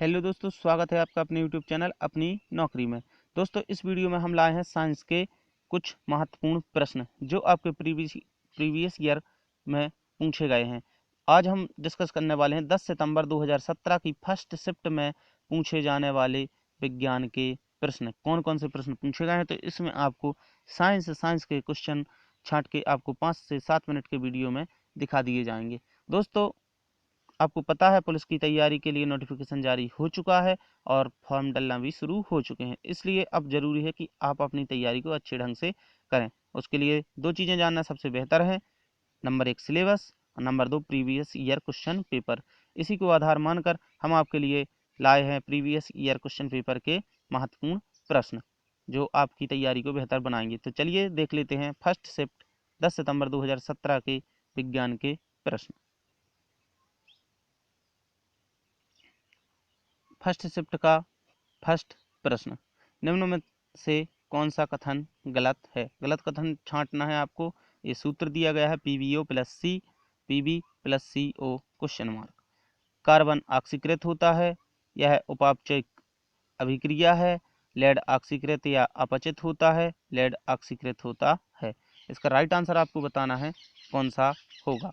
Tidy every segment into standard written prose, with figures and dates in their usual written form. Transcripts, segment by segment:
Hello दोस्तों, स्वागत है आपका अपने यूट्यूब चैनल अपनी नौकरी में। दोस्तों, इस वीडियो में हम लाए हैं साइंस के कुछ महत्वपूर्ण प्रश्न जो आपके प्रीवियस ईयर में पूछे गए हैं। आज हम डिस्कस करने वाले हैं 10 सितंबर 2017 की फर्स्ट शिफ्ट में पूछे जाने वाले विज्ञान के प्रश्न। कौन कौन से प्रश्न पूछे गए हैं, तो इसमें आपको साइंस के क्वेश्चन छांट के आपको 5 से 7 मिनट के वीडियो में दिखा दिए जाएंगे। दोस्तों, आपको पता है पुलिस की तैयारी के लिए नोटिफिकेशन जारी हो चुका है और फॉर्म डलना भी शुरू हो चुके हैं। इसलिए अब जरूरी है कि आप अपनी तैयारी को अच्छे ढंग से करें। उसके लिए दो चीज़ें जानना सबसे बेहतर है। नंबर 1 सिलेबस और number 2 previous year question paper. इसी को आधार मानकर हम आपके लिए लाए हैं प्रीवियस ईयर क्वेश्चन पेपर के महत्वपूर्ण प्रश्न जो आपकी तैयारी को बेहतर बनाएंगे। तो चलिए देख लेते हैं फर्स्ट शिफ्ट 10 सितंबर 2017 के विज्ञान के प्रश्न। फर्स्ट शिफ्ट का फर्स्ट प्रश्न, निम्न में से कौन सा कथन गलत है? गलत कथन छांटना है आपको। ये सूत्र दिया गया है PbO + C Pb + CO question mark. Carbon ऑक्सीकृत होता है, यह उपापचयिक अभिक्रिया है। लेड ऑक्सीकृत या अपचित होता है, लेड ऑक्सीकृत होता है। इसका राइट आंसर आपको बताना है कौन सा होगा।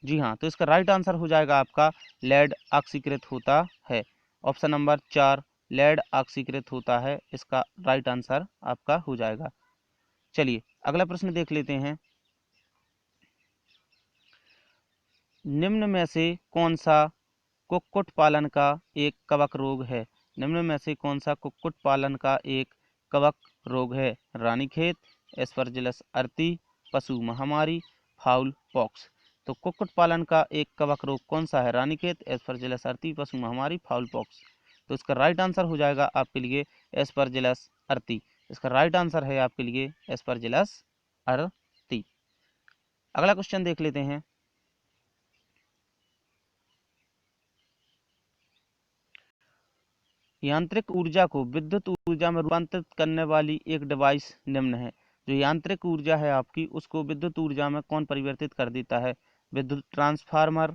जी हाँ, तो इसका राइट आंसर हो जाएगा आपका लेड ऑक्सीकृत होता है। ऑप्शन नंबर 4 लेड ऑक्सीकृत होता है, इसका राइट आंसर आपका हो जाएगा। चलिए अगला प्रश्न देख लेते हैं। निम्न में से कौन सा कुक्कुट पालन का एक कवक रोग है? निम्न में से कौन सा कुक्कुट पालन का एक कवक रोग है? रानीखेत, एस्परजिलस अर्ती, पशु महामारी, फाउल पॉक्स। तो कुक्कुट पालन का एक कवक रोग कौन सा है? रानीखेत, एस्परजिलस अर्ती, पशु महामारी, फाउल पॉक्स। तो इसका राइट आंसर हो जाएगा आपके लिए एस्परजिलस अर्ती। इसका राइट आंसर है आपके लिए एस्परजिलस अर्ती। अगला क्वेश्चन देख लेते हैं। यांत्रिक ऊर्जा को विद्युत ऊर्जा में रूपांतरित करने वाली एक डिवाइस निम्न है। जो यांत्रिक ऊर्जा है आपकी, उसको विद्युत ऊर्जा में कौन परिवर्तित कर देता है? विद्युत ट्रांसफार्मर,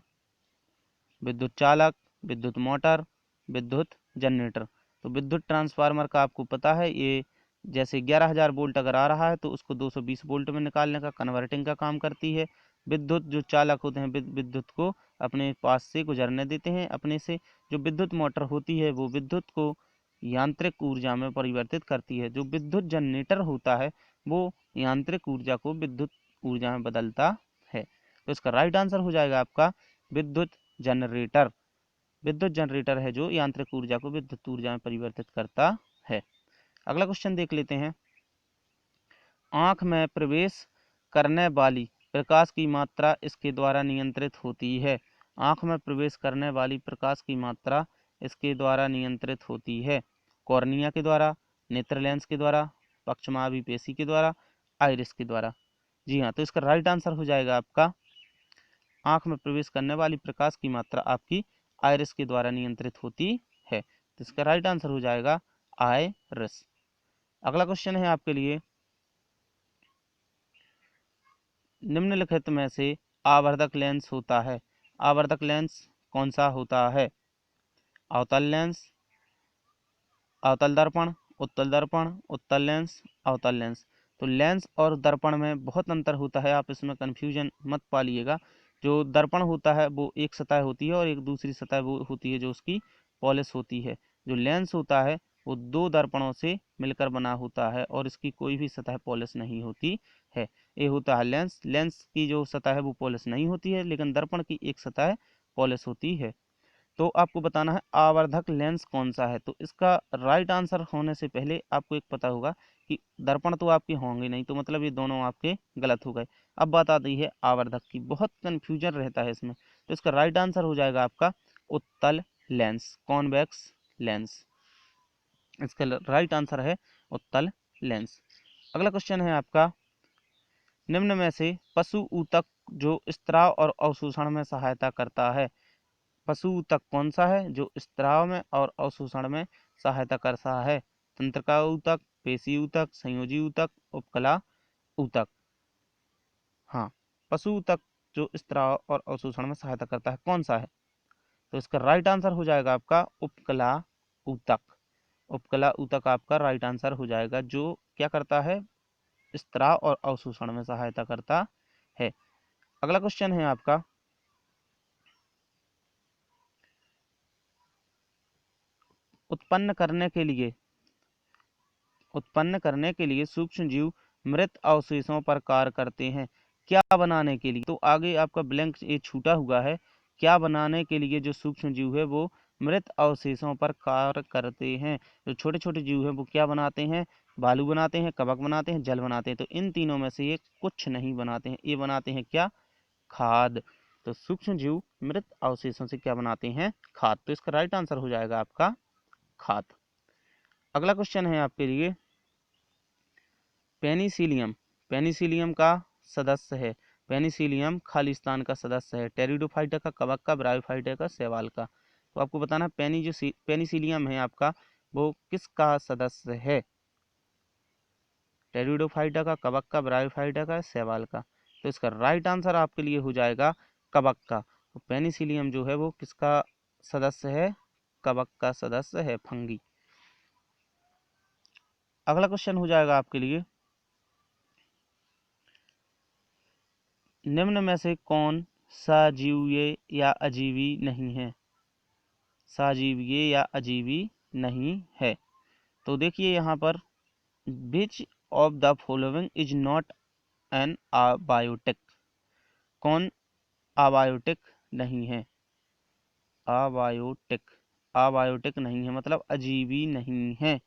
विद्युत चालक, विद्युत मोटर, विद्युत जनरेटर। तो विद्युत ट्रांसफार्मर का आपको पता है, ये जैसे 11,000 वोल्ट अगर आ रहा है तो उसको 220 वोल्ट में निकालने का कन्वर्टिंग का काम करती है। विद्युत जो चालक होते हैं विद्युत को अपने पास से गुजरने देते हैं अपने से। जो विद्युत मोटर होती है वो विद्युत को यांत्रिक ऊर्जा में परिवर्तित करती है। जो विद्युत जनरेटर होता है वो यांत्रिक ऊर्जा को विद्युत ऊर्जा में बदलता है। तो इसका राइट आंसर हो जाएगा आपका विद्युत जनरेटर। विद्युत जनरेटर है जो यांत्रिक ऊर्जा को विद्युत ऊर्जा में परिवर्तित करता है। अगला क्वेश्चन देख लेते हैं। आंख में प्रवेश करने वाली प्रकाश की मात्रा इसके द्वारा नियंत्रित होती है। आंख में प्रवेश करने वाली प्रकाश की मात्रा इसके द्वारा नियंत्रित होती है। कॉर्निया के द्वारा, नेत्र लेंस के द्वारा, पक्षमावी पेशी के द्वारा, आइरिस के द्वारा। जी हाँ, तो इसका राइट आंसर हो जाएगा आपका आंख में प्रवेश करने वाली प्रकाश की मात्रा आपकी आइरिस के द्वारा नियंत्रित होती है। तो इसका राइट आंसर हो जाएगा आइरिस। अगला क्वेश्चन है आपके लिए। निम्नलिखित में से आवर्धक लेंस होता है। आवर्धक लेंस कौन सा होता है? अवतल लेंस, अवतल दर्पण, उत्तल दर्पण, उत्तल लेंस, अवतल लेंस। तो लेंस और दर्पण में बहुत अंतर होता है, आप इसमें कंफ्यूजन मत पालिएगा। जो दर्पण होता है वो एक सतह होती है और एक दूसरी सतह वो होती है जो उसकी पॉलिश होती है। जो लेंस होता है वो दो दर्पणों से मिलकर बना होता है और इसकी कोई भी सतह पॉलिश नहीं होती है। ये होता है लेंस। लेंस की जो सतह है वो पॉलिश नहीं होती है, लेकिन दर्पण की एक सतह पॉलिश होती है। तो आपको बताना है आवर्धक लेंस कौन सा है। तो इसका राइट आंसर होने से पहले आपको एक पता होगा कि दर्पण तो आपके होंगे नहीं, तो मतलब ये दोनों आपके गलत हो गए। अब बात आती है आवर्धक की, बहुत कंफ्यूजन रहता है इसमें। तो इसका राइट आंसर हो जाएगा आपका उत्तल लेंस, कॉन्वेक्स लेंस। इसका राइट आंसर है उत्तल लेंस। अगला क्वेश्चन है आपका। निम्न में से पशु ऊतक जो स्त्राव और अवशोषण में सहायता करता है। पशु ऊतक कौन सा है जो स्त्राव में और अवशोषण में सहायता करता है? तंत्रिका ऊतक, पेशी ऊतक, संयोजी ऊतक, उपकला ऊतक। हाँ, पशु ऊतक जो स्त्राव और अवशोषण में सहायता करता है कौन सा है? तो इसका राइट आंसर हो जाएगा आपका उपकला ऊतक। उपकला ऊतक आपका राइट आंसर हो जाएगा, जो क्या करता है, स्त्राव और अवशोषण में सहायता करता है। अगला क्वेश्चन है आपका, उत्पन्न करने के लिए सूक्ष्म जीव मृत अवशेषों पर कार्य करते हैं, क्या बनाने के लिए। तो आगे आपका ब्लैंक ये छूटा हुआ है, क्या बनाने के लिए जो सूक्ष्म जीव है वो मृत अवशेषों पर कार्य करते हैं। जो छोटे छोटे जीव है वो क्या बनाते हैं, बालू बनाते हैं, कवक बनाते हैं, जल बनाते हैं। तो इन तीनों में से ये कुछ नहीं बनाते हैं, ये बनाते हैं क्या, खाद। तो सूक्ष्म जीव मृत अवशेषों से क्या बनाते हैं, खाद। तो इसका राइट आंसर हो जाएगा आपका खाद। अगला क्वेश्चन है आपके लिए, पेनिसिलियम पेनिसिलियम का सदस्य है। पेनिसिलियम खालिस्तान का सदस्य है, टेरिडोफाइटा का, कवक का, ब्रायोफाइटा का, शैवाल का। तो आपको बताना पेनिसिलियम है आपका वो किसका सदस्य है, टेरिडोफाइटा का, कवक का, ब्रायोफाइटा का, शैवाल का। तो इसका राइट आंसर आपके लिए हो जाएगा कवक का। तो पेनिसिलियम जो है वो किसका सदस्य है, कवक का सदस्य है, फंगी। अगला क्वेश्चन हो जाएगा आपके लिए, निम्न में से कौन सजीवीय या अजीवी नहीं है, सजीवीय या अजीवी नहीं है। तो देखिए यहाँ पर, which of the following is not an abiotic, कौन अबायोटिक नहीं है, अबायोटिक, अबायोटिक नहीं है मतलब अजीवी नहीं है।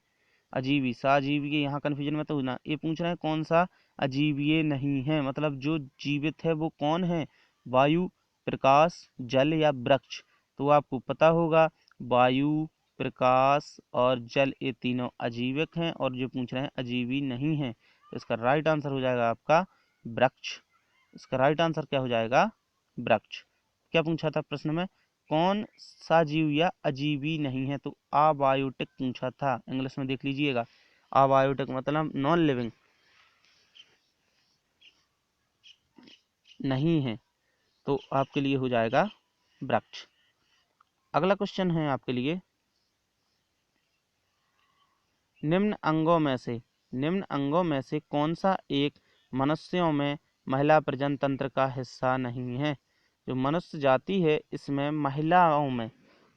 अजीवी सजीवी के यहाँ कन्फ्यूजन में तो ना, ये पूछ रहे हैं कौन सा अजीवीय नहीं है, मतलब जो जीवित है वो कौन है, वायु, प्रकाश, जल या वृक्ष। तो आपको पता होगा वायु, प्रकाश और जल ये तीनों अजीविक हैं, और जो पूछ रहे हैं अजीवी नहीं है। तो इसका राइट आंसर हो जाएगा आपका वृक्ष। इसका राइट आंसर क्या हो जाएगा, वृक्ष। क्या पूछा था प्रश्न में, कौन सा जीव या अजीवी नहीं है, तो अबायोटिक पूछा था, इंग्लिश में देख लीजिएगा। अबायोटिक मतलब नॉन लिविंग, नहीं है। तो आपके लिए हो जाएगा वृक्ष। अगला क्वेश्चन है आपके लिए, निम्न अंगों में से कौन सा एक मनुष्यों में महिला प्रजनन तंत्र का हिस्सा नहीं है। जो मनुष्य जाति है इसमें महिलाओं में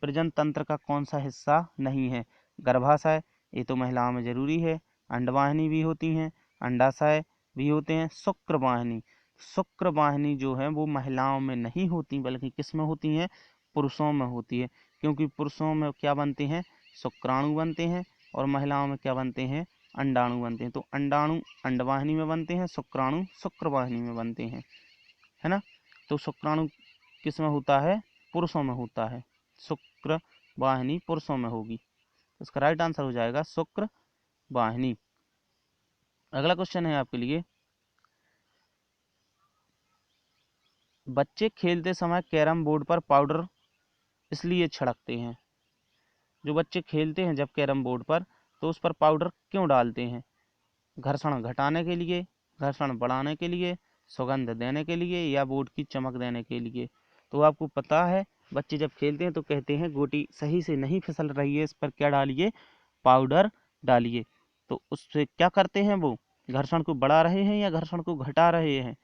प्रजनन तंत्र का कौन सा हिस्सा नहीं है। गर्भाशय, ये तो महिलाओं में जरूरी है। अंडवाहिनी भी होती हैं, अंडाशय भी होते हैं। शुक्रवाहिनी जो है वो महिलाओं में नहीं होती, बल्कि किस में होती हैं, पुरुषों में होती है। क्योंकि पुरुषों में क्या बनते हैं, शुक्राणु बनते हैं, और महिलाओं में क्या बनते हैं, अंडाणु बनते हैं। तो अंडाणु अंडवाहिनी में बनते हैं, शुक्राणु शुक्रवाहिनी में बनते हैं, है ना। तो शुक्राणु किस में होता है, पुरुषों में होता है, शुक्रवाहिनी पुरुषों में होगी। तो इसका राइट आंसर हो जाएगा शुक्रवाहिनी। अगला क्वेश्चन है आपके लिए, बच्चे खेलते समय कैरम बोर्ड पर पाउडर इसलिए छिड़कते हैं। जो बच्चे खेलते हैं जब कैरम बोर्ड पर, तो उस पर पाउडर क्यों डालते हैं, घर्षण घटाने के लिए, घर्षण बढ़ाने के लिए, सुगंध देने के लिए, या बोर्ड की चमक देने के लिए। तो आपको पता है बच्चे जब खेलते हैं तो कहते हैं गोटी सही से नहीं फिसल रही है, इस पर क्या डालिए, पाउडर डालिए। तो उससे क्या करते हैं, वो घर्षण को बढ़ा रहे हैं या घर्षण को घटा रहे हैं।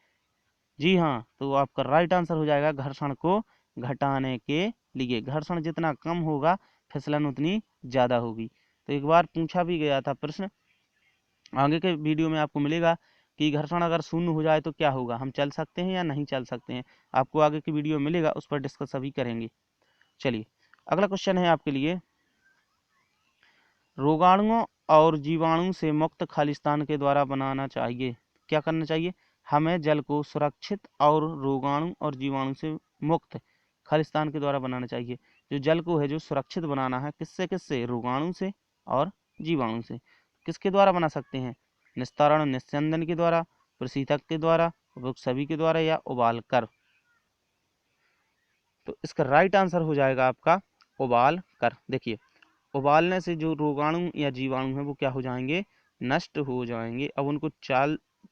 जी हाँ, तो आपका राइट आंसर हो जाएगा घर्षण को घटाने के लिए। घर्षण जितना कम होगा फिसलन उतनी ज़्यादा होगी। तो एक बार पूछा भी गया था प्रश्न, आगे के वीडियो में आपको मिलेगा कि घर्षण अगर शून्य हो जाए तो क्या होगा, हम चल सकते हैं या नहीं चल सकते हैं। आपको आगे की वीडियो मिलेगा, उस पर डिस्कस अभी करेंगे। चलिए अगला क्वेश्चन है आपके लिए, रोगाणुओं और जीवाणु से मुक्त खालिस्तान के द्वारा बनाना चाहिए, क्या करना चाहिए, हमें जल को सुरक्षित और रोगाणु और जीवाणु से मुक्त खालिस्तान के द्वारा बनाना चाहिए। जो जल को है जो सुरक्षित बनाना है, किससे किससे, रोगाणु से और जीवाणु से। किसके द्वारा बना सकते हैं, निस्तारण निस्यंदन के द्वारा, प्रशीतक के द्वारा, उपयुक्त सभी के द्वारा, या उबाल कर। तो इसका राइट आंसर हो जाएगा आपका उबाल कर। देखिए उबालने से जो रोगाणु या जीवाणु है वो क्या हो जाएंगे, नष्ट हो जाएंगे। अब उनको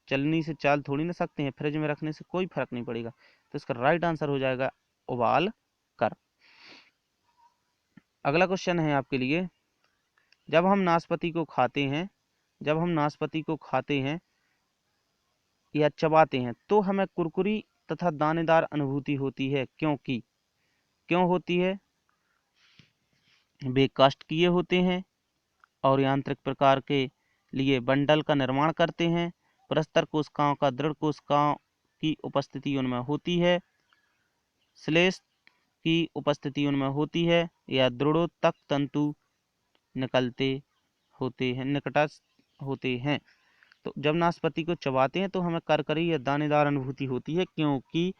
चलनी से चाल थोड़ी ना सकते हैं, फ्रिज में रखने से कोई फर्क नहीं पड़ेगा। तो इसका राइट आंसर हो जाएगा उबाल कर। अगला क्वेश्चन है आपके लिए, जब हम नाशपाती को खाते हैं या चबाते हैं तो हमें कुरकुरी तथा दानेदार अनुभूति होती है, क्यों होती है? वे काष्ठ किए होते हैं और यांत्रिक प्रकार के लिए बंडल का निर्माण करते हैं, परस्तर कोशिकाओं का दृढ़ कोशिकाओं की उपस्थिति उनमें होती है, श्लेष की उपस्थिति उनमें होती है, या दृढ़ोत्तक तंतु निकटस्थ होते हैं। तो जब नाशपाती को चबाते हैं तो हमें करकरी या दानेदार अनुभूति होती है, क्योंकि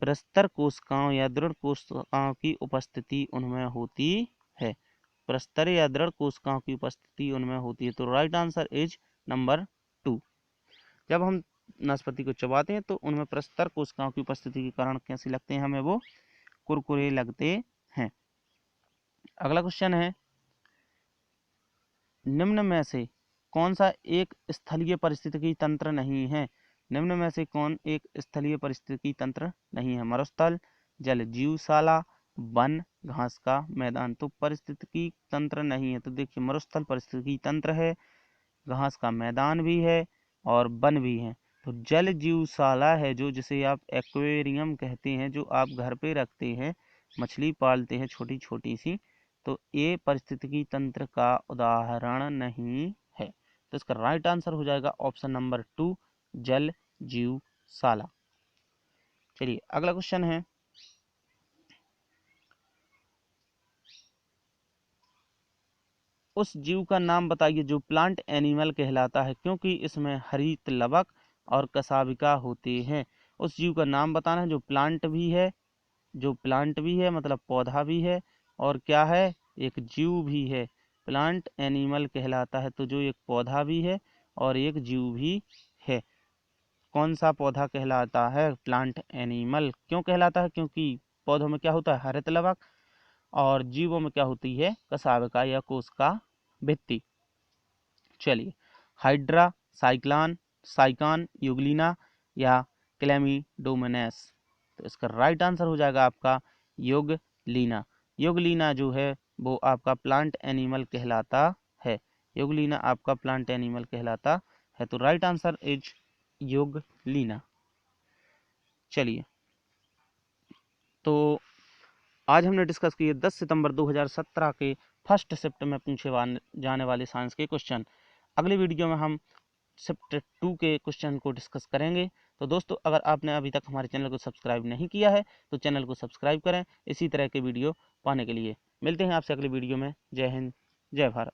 प्रस्तर कोशिकाओं या दृढ़ कोशिकाओं की उपस्थिति उनमें होती है। प्रस्तर या दृढ़ कोशिकाओं की उपस्थिति उनमें होती है। तो राइट आंसर इज नंबर 2। जब हम नाशपाती को चबाते हैं तो उनमें प्रस्तर कोशिकाओं की उपस्थिति के कारण कैसे लगते हैं हमें? वो कुरकुरे लगते हैं। अगला क्वेश्चन है, निम्न में से कौन सा एक स्थलीय पारिस्थितिकी तंत्र नहीं है? निम्न में से कौन एक स्थलीय पारिस्थितिकी तंत्र नहीं है? मरुस्थल, जल जीवशाला, वन, घास का मैदान। तो पारिस्थितिकी तंत्र नहीं है, तो देखिए मरुस्थल पारिस्थितिकी तंत्र है, घास का मैदान भी है और वन भी है। तो जल जीवशाला है जो, जिसे आप एक्वेरियम कहते हैं, जो आप घर पे रखते हैं, मछली पालते हैं छोटी छोटी सी, तो ये पारिस्थितिकी तंत्र का उदाहरण नहीं है। तो इसका राइट आंसर हो जाएगा ऑप्शन नंबर 2, जल जीवशाला। चलिए अगला क्वेश्चन है, उस जीव का नाम बताइए जो प्लांट एनिमल कहलाता है, क्योंकि इसमें हरित लवक और कशाभिका होते हैं। उस जीव का नाम बताना है जो प्लांट भी है, मतलब पौधा भी है, और क्या है, एक जीव भी है। प्लांट एनिमल कहलाता है तो जो एक पौधा भी है और एक जीव भी है। कौन सा पौधा कहलाता है? Plant animal. क्यों कहलाता है? क्योंकि पौधों में क्या होता है? हरित लवक, और जीवों में क्या होती है? कशाभिका या कोशिका भित्ति। चलिए, हाइड्रा, साइकान, यूग्लिना या क्लेमिडोमोनास। तो इसका राइट आंसर हो जाएगा आपका यूग्लिना। यूग्लिना जो है वो आपका प्लांट एनिमल कहलाता है। यूग्लिना आपका प्लांट एनिमल कहलाता है। तो राइट आंसर इज यूग्लिना। चलिए, तो आज हमने डिस्कस किए 10 सितंबर 2017 के फर्स्ट शिफ्ट में पूछे जाने वाले साइंस के क्वेश्चन। अगले वीडियो में हम शिफ्ट 2 के क्वेश्चन को डिस्कस करेंगे। तो दोस्तों, अगर आपने अभी तक हमारे चैनल को सब्सक्राइब नहीं किया है तो चैनल को सब्सक्राइब करें इसी तरह के वीडियो पाने के लिए। मिलते हैं आपसे अगले वीडियो में। जय हिंद, जय भारत।